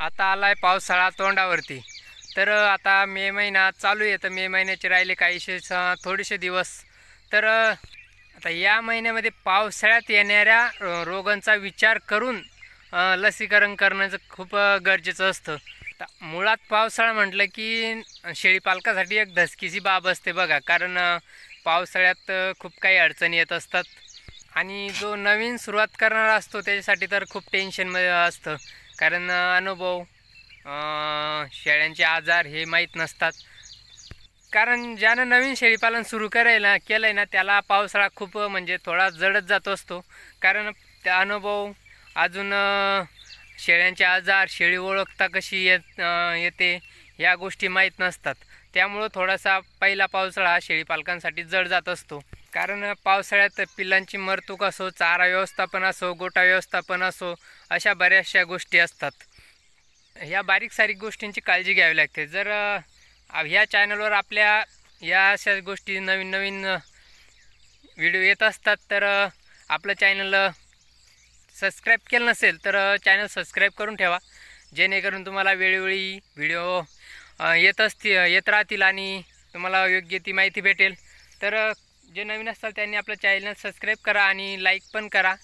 आता आलाय पावसाळा तोंडावरती. तर आता मे महिना चालू आहे, तर मे महिन्याचे राहिले काहीशे थोडेसे दिवस. तर आता या महिन्यामध्ये पावसाळ्यात येणाऱ्या रोगांचा विचार करून लसीकरण करण्याचं खूप गरजेचं असतं. आता मुळात पावसाळा म्हटलं की शेळीपालकासाठी एक धसकीची बाब असते बघा, कारण पावसाळ्यात खूप काही अडचणी येत असतात. आणि जो नवीन सुरुवात करणारा असतो त्याच्यासाठी तर खूप टेन्शनमध्ये असतं, कारण अनुभव शेळ्यांचे आजार हे माहीत नसतात. कारण ज्यानं नवीन शेळीपालन सुरू केलं आहे ना, त्याला पावसाळा खूप म्हणजे थोडा जडत जात असतो, कारण त्या अनुभव अजून शेळ्यांचे आजार, शेळी ओळखता कशी येते ह्या गोष्टी माहीत नसतात. त्यामुळं थोडासा पहिला पावसाळा हा शेळीपालकांसाठी जड जात असतो. कारण पावसाळ्यात पिल्लांची मरतूक असो, चारा व्यवस्थापन असो, गोठा व्यवस्थापन असो, अशा बऱ्याचशा गोष्टी असतात. ह्या बारीक सारीक गोष्टींची काळजी घ्यावी लागते. जर ह्या चॅनलवर आपल्या या अशा गोष्टी नवीन नवीन व्हिडिओ येत असतात, तर आपलं चॅनल सबस्क्राईब केलं नसेल तर चॅनल सबस्क्राईब करून ठेवा, जेणेकरून तुम्हाला वेळोवेळी व्हिडिओ येत राहतील आणि तुम्हाला योग्य ती माहिती भेटेल. तर जे नवीन असतात त्यांनी आपलं चॅनल सबस्क्राईब करा आणि लाईक पण करा,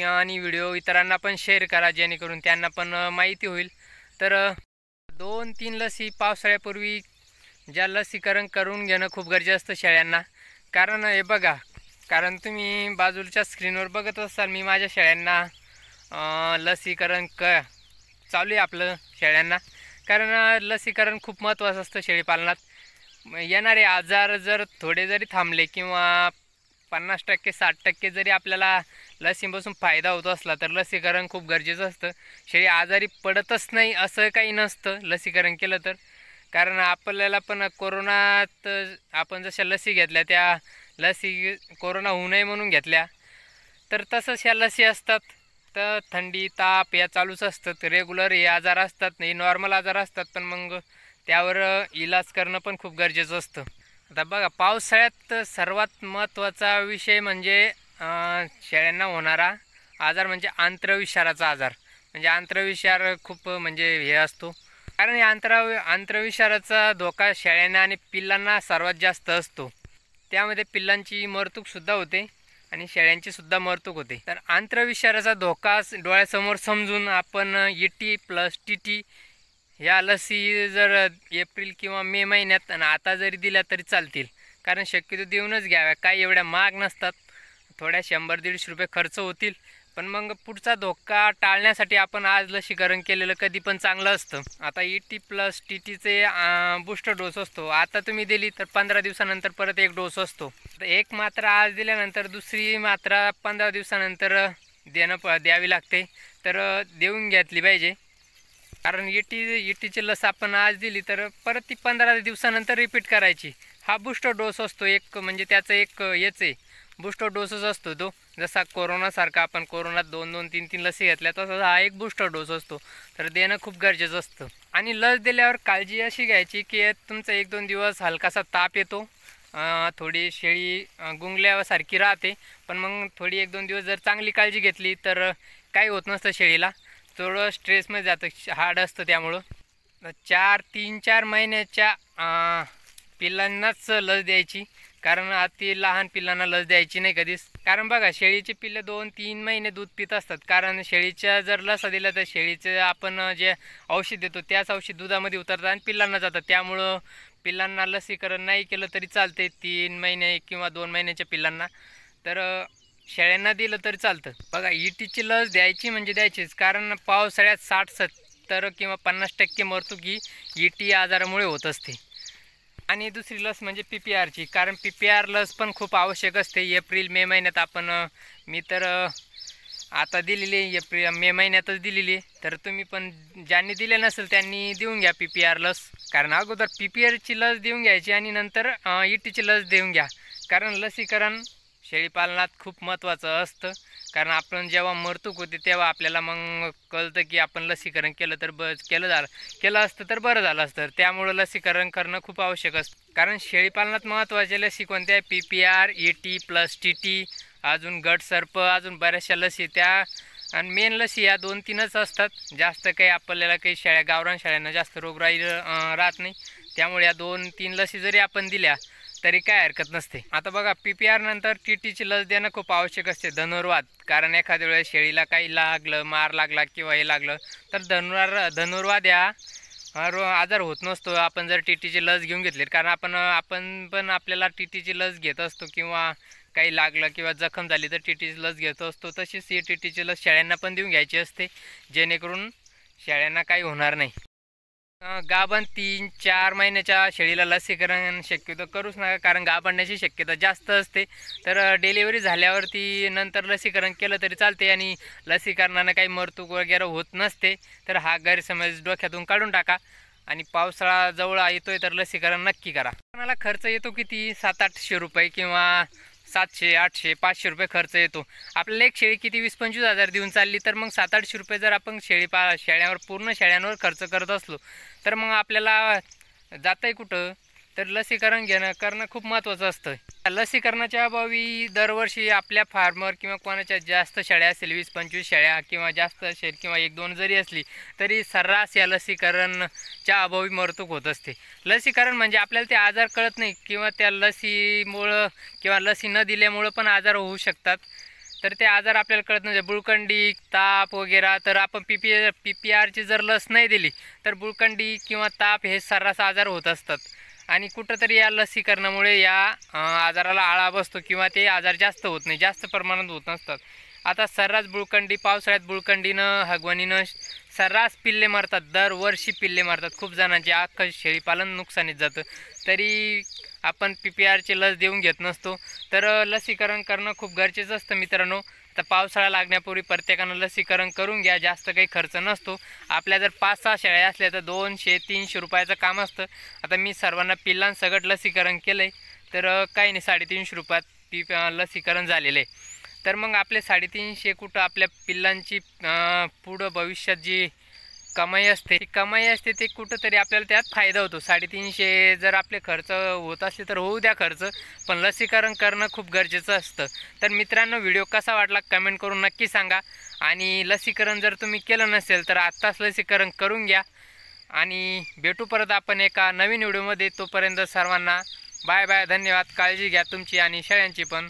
आणि व्हिडिओ इतरांना पण शेअर करा, जेणेकरून त्यांना पण माहिती होईल. तर 2-3 लसी पावसाळ्यापूर्वी ज्या लसीकरण करून घेणं खूप गरजेचं असतं शेळ्यांना. कारण हे बघा, कारण तुम्ही बाजूच्या स्क्रीनवर बघत असाल, मी माझ्या शेळ्यांना लसीकरण चालू आहे आपलं शेळ्यांना. कारण लसीकरण खूप महत्त्वाचं असतं शेळीपालनात. येणारे आजार जर थोडे जरी थांबले किंवा 50% 60% जरी आपल्याला लसीपासून फायदा होत असला, तर लसीकरण खूप गरजेचं असतं. शेळी आजारी पडतच नाही असं काही नसतं लसीकरण केलं तर. कारण आपल्याला पण कोरोनात आपण जशा लसी घेतल्या, त्या लसी कोरोना होऊ नये म्हणून घेतल्या, तर तसंच ह्या लसी असतात. तर थंडी ताप या चालूच असतात, रेग्युलर हे आजार असतात, हे नॉर्मल आजार असतात, पण मग त्यावर इलाज करणं पण खूप गरजेचं असतं. आता बघा, पावसाळ्यात सर्वात महत्त्वाचा विषय म्हणजे शेळ्यांना होणारा आजार म्हणजे आंत्रविषाराचा आजार. म्हणजे आंत्रविषार खूप म्हणजे हे असतो, कारण या आंत्रविषाराचा धोका शेळ्यांना आणि पिल्लांना सर्वात जास्त असतो. त्यामध्ये पिल्लांची मरतूकसुद्धा होते आणि शेळ्यांचीसुद्धा मरतूक होते. तर आंत्रविषाराचा धोका डोळ्यासमोर समजून आपण ET+TT ह्या लसी जर एप्रिल किंवा मे महिन्यात आणि आता जरी दिल्या तरी चालतील. कारण शक्यतो देऊनच घ्याव्या, काही एवढ्या महाग नसतात, थोड्या 100-150 रुपये खर्च होतील, पण मग पुढचा धोका टाळण्यासाठी आपण आज लसीकरण केलेलं कधी पण चांगलं असतं. आता ET+TTचे बूस्टर डोस असतो, आता तुम्ही दिली तर 15 दिवसानंतर परत एक डोस असतो. एक मात्रा आज दिल्यानंतर दुसरी मात्रा 15 दिवसानंतर द्यावी लागते. तर देऊन घेतली पाहिजे, कारण ETची लस आपण आज दिली तर परत ती 15 दिवसानंतर रिपीट करायची. हा बूस्टर डोस असतो एक, म्हणजे त्याचं एक हेच आहे, बूस्टर डोसच असतो तो. जसा कोरोनासारखा आपण कोरोनात 2-2, 3-3 लसी घेतल्या, तसं हा एक बूस्टर डोस असतो. तर देणं खूप गरजेचं असतं. आणि लस दिल्यावर काळजी अशी घ्यायची की तुमचा 1-2 दिवस हलकासा ताप येतो, थोडी शेळी गुंगल्यासारखी राहते, पण मग थोडी 1-2 दिवस जर चांगली काळजी घेतली तर काही होत नसतं शेळीला. थोडं स्ट्रेसमध्ये जातं, हार्ड असतं. त्यामुळं 3-4 महिन्याच्या पिल्लांनाच लस द्यायची, कारण अति लहान पिल्लांना लस द्यायची नाही कधीच. कारण बघा, शेळीचे पिल्लं 2-3 महिने दूध पित असतात, कारण शेळीच्या जर लस दिल्या तर शेळीचं आपण जे औषध देतो त्याच औषध दुधामध्ये उतरतात आणि पिल्लांना जातात. त्यामुळं पिल्लांना लसीकरण नाही केलं तरी चालते 3 महिने किंवा 2 महिन्याच्या पिल्लांना. तर शेळ्यांना दिलं तरी चालतं. बघा, ETची लस द्यायची म्हणजे द्यायचीच, कारण पावसाळ्यात 60-70 किंवा 50% मरतूक ही ET आजारामुळे होत असते. आणि दुसरी लस म्हणजे PPRची, कारण PPR लस पण खूप आवश्यक असते एप्रिल-मे महिन्यात. मी तर आता दिलेली आहे, मे महिन्यातच दिलेली आहे. तर तुम्ही पण ज्यांनी दिले नसेल त्यांनी देऊन घ्या PPR लस, कारण अगोदर PPRची लस देऊन घ्यायची आणि नंतर ETची लस देऊन घ्या. कारण लसीकरण शेळीपालनात खूप महत्त्वाचं असतं, कारण आपण जेव्हा मरतूक होते तेव्हा आपल्याला मग कळतं की आपण लसीकरण केलं तर केलं असतं तर बरं झालं असतं. त्यामुळं लसीकरण करणं खूप आवश्यक असतं. कारण शेळीपालनात महत्त्वाच्या लसी कोणत्या? PPR, ET+TT, अजून गट सर्प, अजून बऱ्याचशा लसी त्या आणि मेन लसी या 2-3च असतात, जास्त काही आपल्याला काही शेळ्या गावरान शेळ्यांना जास्त रोगराई राहत नाही, त्यामुळे या 2-3 लसी जरी आपण दिल्या तरी काय हरकत नसते. आता बघा PPR नंतर TTची लस देणं खूप आवश्यक असते, धनुर्वात. कारण एखाद्या वेळेस शेळीला काही लागलं, मार लागला किंवा हे लागलं तर धनुर्वात या आजार होत नसतो आपण जर TTची लस घेऊन घेतली. कारण आपण पण आपल्याला TTची लस घेत असतो किंवा काही लागलं किंवा जखम झाली तर TTची लस घेत असतो. तशीच ही TTची लस शेळ्यांना पण देऊन घ्यायची असते, जेणेकरून शेळ्यांना काही होणार नाही. गाभण 3-4 महिन्याच्या शेळीला लसीकरण शक्यतो करूच नका, कारण गाभण्याची शक्यता जास्त असते. तर डिलिव्हरी झाल्यावरती नंतर लसीकरण केलं तरी चालते आणि लसीकरणानं काही मरतूक वगैरे होत नसते. तर हा गैरसमज डोक्यातून काढून टाका आणि पावसाळा जवळ येतोय तर लसीकरण नक्की करा. कोणाला खर्च येतो किती 700-800 रुपये किंवा 700-800-500 रुपये खर्च येतो. आपल्याला एक शेळी किती 20-25 हजार देऊन चालली, तर मग 700-800 रुपये जर आपण शेळ्यांवर पूर्ण शेळ्यांवर खर्च करत असलो तर मग आपल्याला जातंय कुठं? तर लसीकरण करणं खूप महत्त्वाचं असतं. लसीकरणाच्या अभावी दरवर्षी आपल्या फार्मर किंवा कोणाच्या जास्त शेळ्या असतील, 20-25 शेळ्या किंवा जास्त असेल किंवा 1-2 जरी असली तरी सर्रास या लसीकरणच्या अभावी मरतूक होत असते. लसीकरण म्हणजे आपल्याला ते आजार कळत नाही किंवा त्या लसीमुळं किंवा लसी न दिल्यामुळं पण आजार होऊ शकतात. तर ते आजार आपल्याला कळत नाही, बुळकंडी, ताप वगैरे. तर आपण PPRची जर लस नाही दिली तर बुळकंडी किंवा ताप हे सर्रास आजार होत असतात आणि कुठंतरी या लसीकरणामुळे या आजाराला आळा बसतो किंवा ते आजार जास्त होत नाही, जास्त प्रमाणात होत नसतात. आता सर्रास बुळकंडी, पावसाळ्यात बुळकंडीनं हगवणीनं सर्रास पिल्ले मारतात, दरवर्षी पिल्ले मारतात. खूप जणांचे अख्खं शेळीपालन नुकसानीत जातं, तरी आपण PPRची लस देऊन घेत नसतो. तर लसीकरण करणं खूप गरजेचं असतं मित्रांनो. तर पावसाळा लागण्यापूर्वी प्रत्येकानं लसीकरण करून घ्या, जास्त काही खर्च नसतो. आपल्या जर 5-6 शेळ्या असल्या तर 200-300 रुपयाचं काम असतं. आता मी सर्वांना पिल्लांसकट लसीकरण केलं आहे, तर काही नाही 350 रुपयात लसीकरण झालेलं आहे. तर मग आपले 350 कुठं आपल्या पिल्लांची पुढं भविष्यात जी कमाई असते ती कमाई असते, ते कुठंतरी आपल्याला त्यात फायदा होतो. 350 जर आपले खर्च होत असले तर होऊ द्या खर्च, पण लसीकरण करणं खूप गरजेचं असतं. तर मित्रांनो, व्हिडिओ कसा वाटला कमेंट करून नक्की सांगा. आणि लसीकरण जर तुम्ही केलं नसेल तर आत्ताच लसीकरण करून घ्या. आणि भेटू परत आपण एका नवीन व्हिडिओमध्ये. तोपर्यंत सर्वांना बाय बाय, धन्यवाद. काळजी घ्या तुमची आणि शेळ्यांची पण.